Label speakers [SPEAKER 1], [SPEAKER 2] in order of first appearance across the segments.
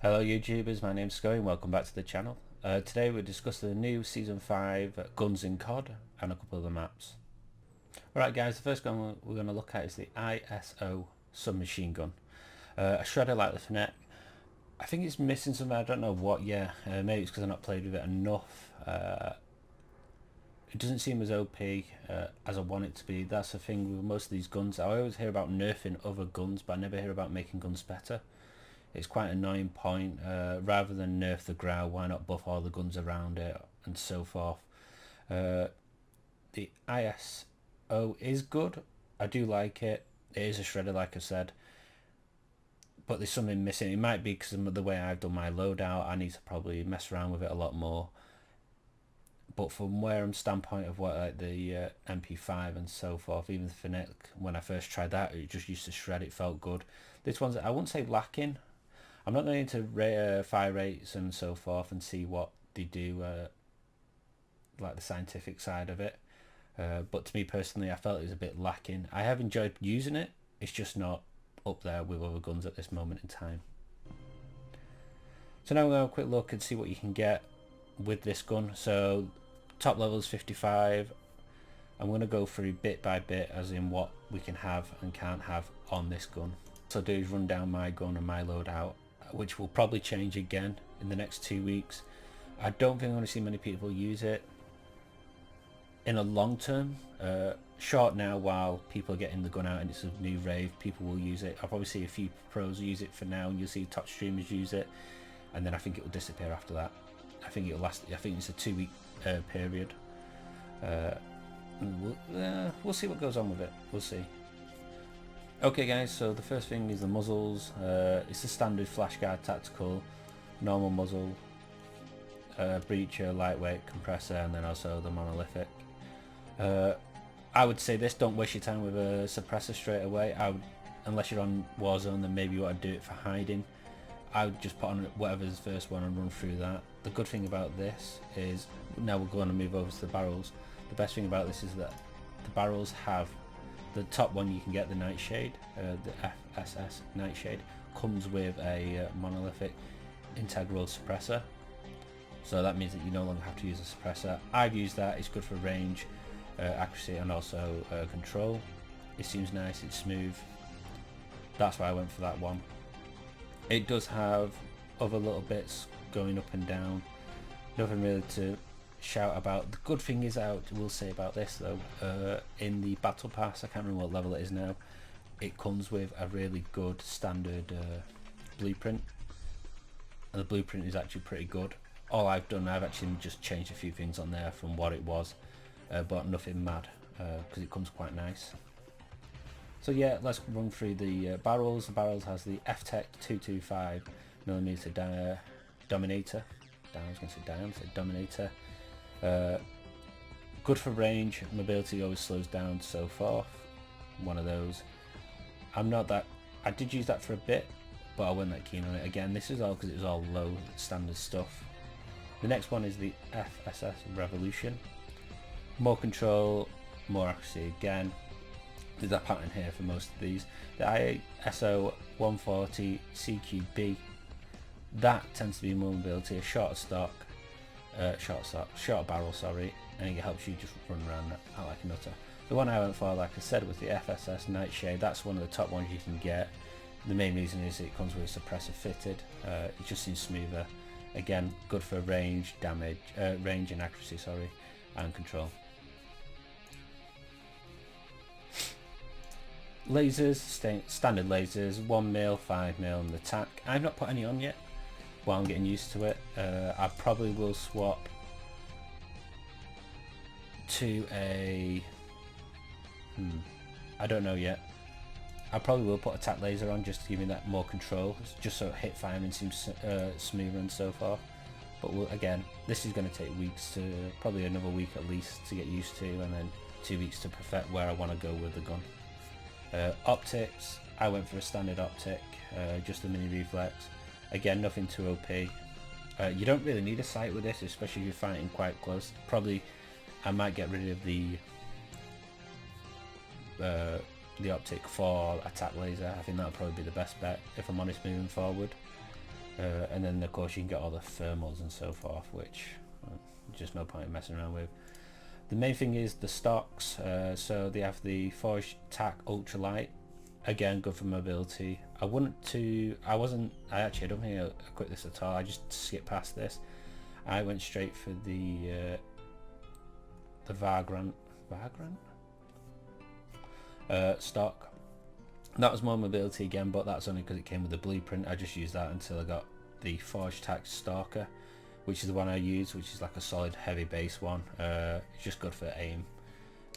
[SPEAKER 1] Hello YouTubers, my name's Scully and welcome back to the channel. Today we're discussing the new Season 5 Guns in COD and a couple of the maps. Alright guys, the first gun we're going to look at is the ISO submachine gun. A shredder like the Fnatic. I think it's missing something, I don't know what yet. Maybe it's because I've not played with it enough. It doesn't seem as OP as I want it to be. That's the thing with most of these guns. I always hear about nerfing other guns, but I never hear about making guns better. It's quite an annoying point. Rather than nerf the growl, why not buff all the guns around it and so forth. The ISO is good. I do like it. It is a shredder like I said. But there's something missing. It might be because of the way I've done my loadout. I need to probably mess around with it a lot more. But from where I'm standpoint of what like the MP5 and so forth, even the Fnatic, when I first tried that, it just used to shred. It felt good. This one's, I wouldn't say lacking. I'm not going into fire rates and so forth and see what they do, like the scientific side of it. But to me personally, I felt it was a bit lacking. I have enjoyed using it. It's just not up there with other guns at this moment in time. So now we're going to have a quick look and see what you can get with this gun. So top level is 55. I'm going to go through bit by bit as in what we can have and can't have on this gun. So I'll do is run down my gun and my loadout, which will probably change again in the next 2 weeks. I don't think I'm going to see many people use it in a long term. Short now, while people are getting the gun out and it's a new rave, people will use it. I'll probably see a few pros use it for now, and you'll see top streamers use it, and then I think it will disappear after that. I think it'll last. I think it's a 2-week period. We'll see what goes on with it. We'll see. Okay guys, so the first thing is the muzzles. It's the standard flash guard tactical, normal muzzle, breacher, lightweight, compressor, and then also the monolithic. I would say this, don't waste your time with a suppressor straight away. Unless you're on Warzone, then maybe you want to do it for hiding. I would just put on whatever's the first one and run through that. The good thing about this is, now we're going to move over to the barrels. The best thing about this is that the barrels have the top one. You can get the Nightshade, the FSS Nightshade, comes with a monolithic integral suppressor. So that means that you no longer have to use a suppressor. I've used that. It's good for range, accuracy, and also control. It seems nice, it's smooth. That's why I went for that one. It does have other little bits going up and down. Nothing really to shout about. The good thing is, I will say about this though, in the battle pass, I can't remember what level it is now, it comes with a really good standard blueprint, and the blueprint is actually pretty good. All I've done, I've actually just changed a few things on there from what it was, but nothing mad, because it comes quite nice. So yeah, let's run through the barrels. The barrels has the F-Tech 225mm Dominator. I was going to say Diane, I said Dominator. Good for range, mobility always slows down, so forth. One of those. I'm not that, I did use that for a bit, but I wasn't that keen on it. Again, this is all because it was all low standard stuff. The next one is the FSS Revolution. More control, more accuracy again. There's a pattern here for most of these. The ISO 140 CQB, that tends to be more mobility, a shorter stock, shorter barrel, sorry, and it helps you just run around out like a nutter. The one I went for, like I said, was the FSS Nightshade. That's one of the top ones you can get. The main reason is it comes with a suppressor fitted. It just seems smoother. Again, good for range, damage, range and accuracy, sorry, and control. Lasers, standard lasers, 1mm, 5mm, and the TAC. I've not put any on yet. While I'm getting used to it, I probably will swap to a. I don't know yet. I probably will put a TAC laser on just to give me that more control, just so hit firing seems smoother and so forth. But again, this is going to take weeks, to probably another week at least to get used to, and then 2 weeks to perfect where I want to go with the gun. Optics, I went for a standard optic, just a mini reflex. Again, nothing too OP. You don't really need a sight with this, especially if you're fighting quite close. Probably I might get rid of the optic for attack laser. I think that'll probably be the best bet if I'm honest moving forward. and then of course you can get all the thermals and so forth, which just no point in messing around with. The main thing is the stocks. So they have the Forged Tack Ultralight, again good for mobility. I don't think I equipped this at all. I just skipped past this. I went straight for the Vagrant stock. That was more mobility again, but that's only because it came with the blueprint. I just used that until I got the Forged Tack Stalker, which is the one I use, which is like a solid heavy base one. It's just good for aim,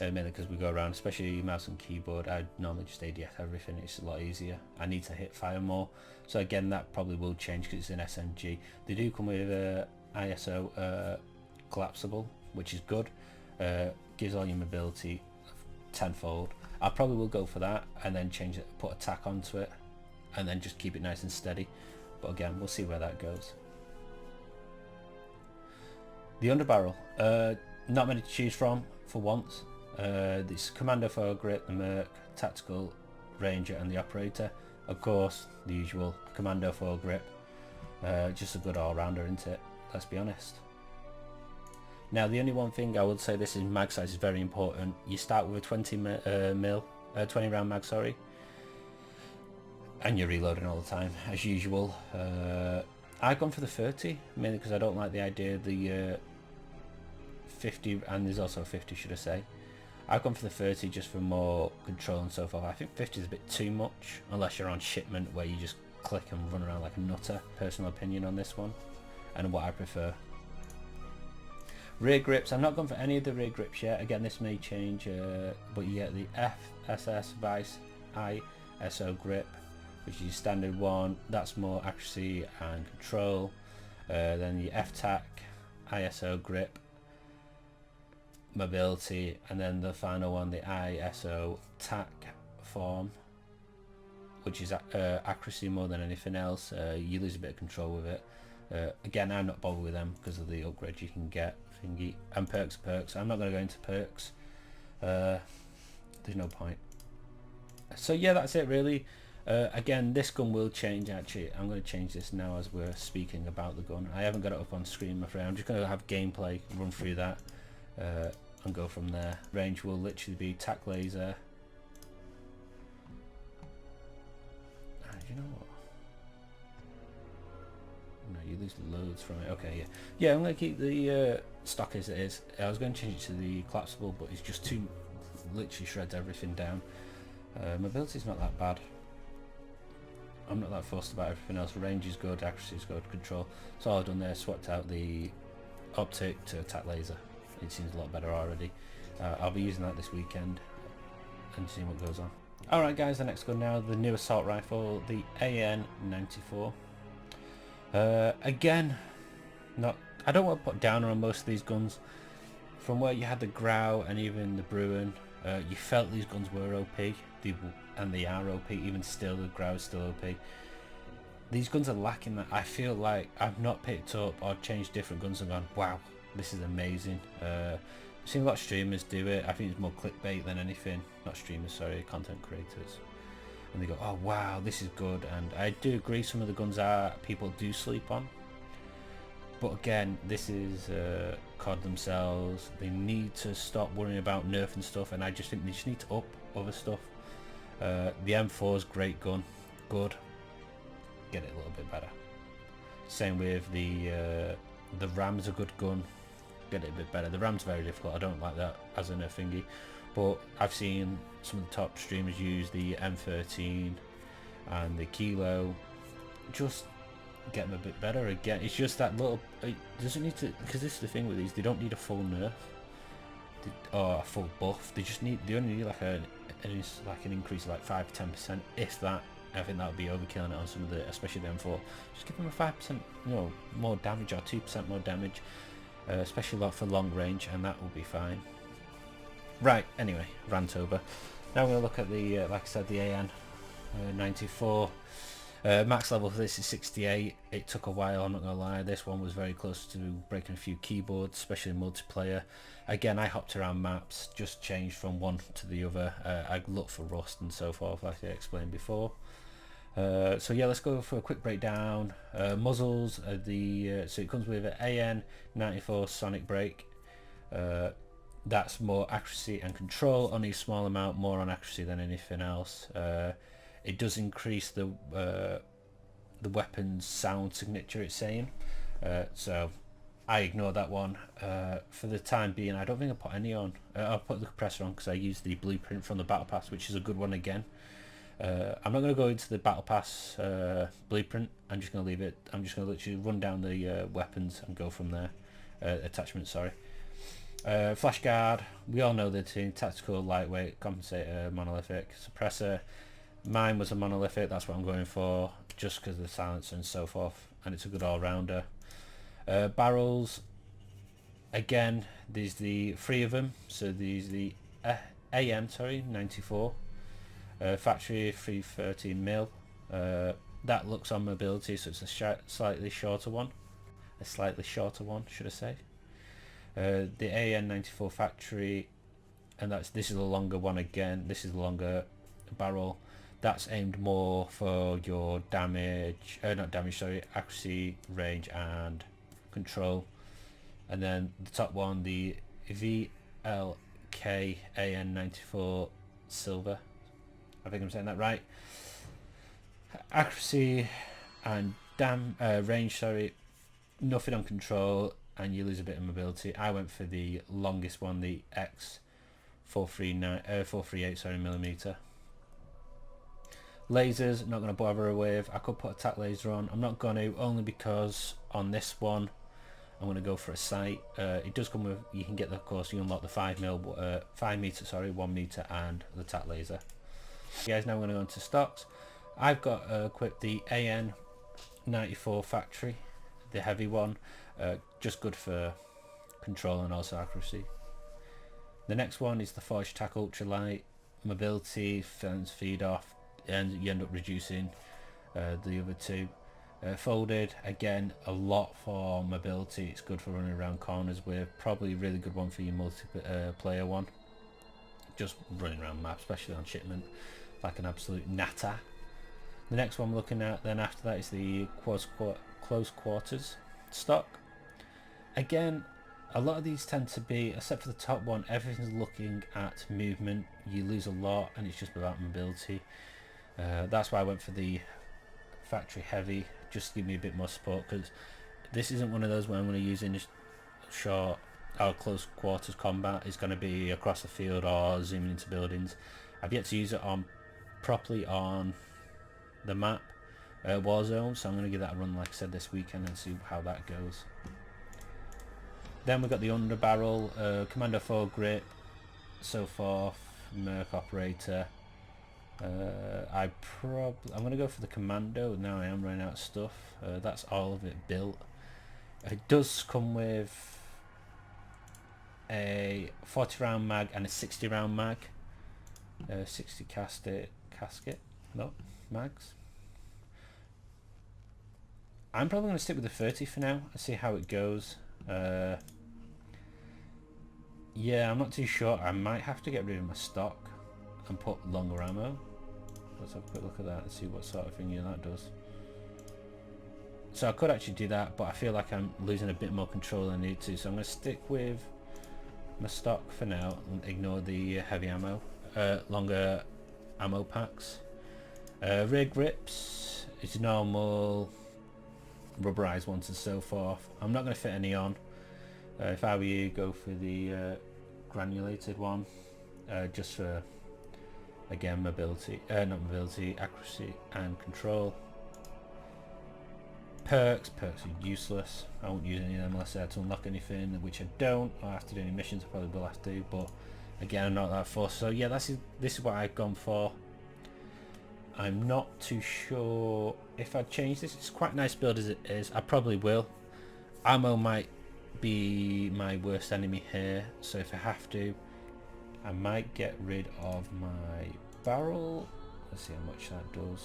[SPEAKER 1] mainly because we go around, especially mouse and keyboard. I normally just ADF everything, it's a lot easier. I need to hit fire more, so again that probably will change because it's an SMG. They do come with a ISO collapsible, which is good. Gives all your mobility tenfold. I probably will go for that and then change it, put a tack onto it, and then just keep it nice and steady. But again, we'll see where that goes. The underbarrel, not many to choose from for once. This Commando Foregrip, the Merc, Tactical, Ranger and the Operator. Of course, the usual Commando Foregrip. Just a good all-rounder, isn't it? Let's be honest. Now the only one thing I would say, this is mag size is very important. You start with a 20 round mag, sorry, and you're reloading all the time as usual. I've gone for the 30 mainly because I don't like the idea of the 50, and there's also a 50 should I say. I've gone for the 30 just for more control and so forth. I think 50 is a bit too much unless you're on shipment where you just click and run around like a nutter. Personal opinion on this one and what I prefer. Rear grips, I'm not gone for any of the rear grips yet. Again, this may change, but you get the FSS Vice ISO grip, which is your standard one. That's more accuracy and control. Then the FTAC ISO grip, mobility, and then the final one, the ISO TAC form, which is accuracy more than anything else. You lose a bit of control with it. Again, I'm not bothered with them because of the upgrades you can get. And perks. I'm not going to go into perks. There's no point. So yeah, that's it really. Again, this gun will change. Actually, I'm going to change this now as we're speaking about the gun. I haven't got it up on screen, I'm afraid. I'm just going to have gameplay, run through that, and go from there. Range will literally be tac laser. You know what? No, you lose loads from it. Okay, yeah, I'm going to keep the stock as it is. I was going to change it to the collapsible, but it's just too, literally shreds everything down. Mobility's not that bad. I'm not that fussed about everything else. Range is good, accuracy is good, control. So all I've done there, swapped out the optic to attack laser. It seems a lot better already. I'll be using that this weekend and seeing what goes on. Alright guys, the next gun now, the new assault rifle, the AN-94. Again, I don't want to put downer on most of these guns. From where you had the Grau and even the Bruin, you felt these guns were OP, and they are OP. Even still, the Grau is still OP. These guns are lacking that. I feel like I've not picked up or changed different guns and gone, wow, this is amazing. I've seen a lot of streamers do it. I think it's more clickbait than anything. Not streamers, sorry, content creators. And they go, oh wow, this is good. And I do agree, some of the guns people do sleep on. But again, this is COD themselves. They need to stop worrying about nerfing stuff, and I just think they just need to up other stuff. The M4 is great gun, good. Get it a little bit better. Same with the Ram's a good gun. Get it a bit better. The Ram's very difficult. I don't like that as a nerf thingy. But I've seen some of the top streamers use the M13 and the Kilo. Just get them a bit better again. It's just that little, it doesn't need to, because this is the thing with these, they don't need a full nerf or a full buff. They only need like an increase of like 5-10%, if that. I think that would be overkilling it on some of the, especially the M4. Just give them a 5%, more damage, or 2% more damage, especially for long range, and that will be fine. Right, anyway, rant over. Now we're going to look at the, like I said, the AN-94. Max level for this is 68. It took a while, I'm not going to lie. This one was very close to breaking a few keyboards, especially multiplayer. Again, I hopped around maps, just changed from one to the other. I looked for rust and so forth, like I explained before. So yeah, let's go for a quick breakdown. Muzzles are so it comes with an AN-94 sonic brake. That's more accuracy and control, only a small amount more on accuracy than anything else. It does increase the weapon's sound signature, it's saying. So I ignore that one for the time being. I don't think I put any on. I'll put the compressor on because I used the blueprint from the battle pass, which is a good one again. I'm not going to go into the battle pass blueprint. I'm just going to leave it. I'm just going to literally run down the weapons and go from there. Attachments, sorry. Flash guard, we all know the two: tactical, lightweight, compensator, monolithic. Suppressor, mine was a monolithic, that's what I'm going for, just because of the silencer and so forth, and it's a good all-rounder. Barrels, again, there's the 3 of them, so these the AN-94, factory 313mm. That looks on mobility, so it's a slightly shorter one, should I say. The AN-94 factory, and this is a longer one again. This is a longer barrel. That's aimed more for your damage, not damage, sorry, accuracy, range and control. And then the top one, the VLK AN-94 silver, I think I'm saying that right. Accuracy and range, sorry, nothing on control, and you lose a bit of mobility. I went for the longest one, the X438, sorry, millimeter. Lasers, not going to bother with. I could put a tack laser on. I'm not going to, only because on this one I'm going to go for a sight. It does come with, you can get the, of course, you unlock the 5 meter, sorry, 1 meter, and the tack laser. Guys, now we're going to go into stocks. I've got equipped the AN-94 factory, the heavy one, just good for control and also accuracy. The next one is the Forged Tack Ultralight, mobility, fence feed off, and you end up reducing the other two. Folded, again, a lot for mobility. It's good for running around corners with, probably a really good one for your multiplayer one, just running around map, especially on shipment, like an absolute natter. The next one we're looking at then after that is the close quarters stock. Again, a lot of these tend to be, except for the top one, everything's looking at movement. You lose a lot and it's just about mobility. That's why I went for the factory heavy, just to give me a bit more support, because this isn't one of those where I'm going to use in short or close quarters combat. It's going to be across the field or zooming into buildings. I've yet to use it on properly on the map, Warzone, so I'm going to give that a run, like I said, this weekend and see how that goes. Then we've got the underbarrel, Commando 4 grip, so forth, Merc operator. I'm going to go for the Commando. Now I am running out of stuff. That's all of it built. It does come with a 40 round mag and a 60 round mag. 60 casket, no, mags. I'm probably going to stick with the 30 for now and see how it goes. Yeah, I'm not too sure. I might have to get rid of my stock and put longer ammo. Let's have a quick look at that and see what sort of thing that does. So I could actually do that, but I feel like I'm losing a bit more control than I need to, so I'm going to stick with my stock for now and ignore the heavy ammo, longer ammo packs. Rear grips, it's normal, rubberized ones and so forth. I'm not going to fit any on. If I were you, go for the granulated one, just for, again, mobility, not mobility, accuracy and control. Perks are useless. I won't use any of them unless I had to unlock anything, which I don't. I have to do any missions, I probably will have to, but again, I'm not that forced. So yeah, this is what I've gone for. I'm not too sure if I'd change this. It's quite a nice build as it is. I probably will. Ammo might be my worst enemy here, so if I have to, I might get rid of my barrel. Let's see how much that does.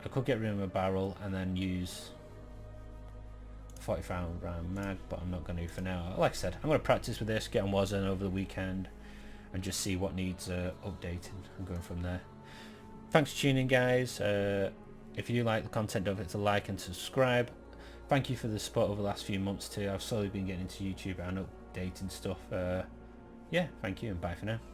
[SPEAKER 1] I could get rid of my barrel and then use 45 round mag, but I'm not going to for now. Like I said, I'm going to practice with this, get on Warzone over the weekend, and just see what needs updating and going from there. Thanks for tuning in, guys. If you like the content, don't forget to like and subscribe. Thank you for the support over the last few months too. I've slowly been getting into YouTube and updating stuff. Yeah, thank you and bye for now.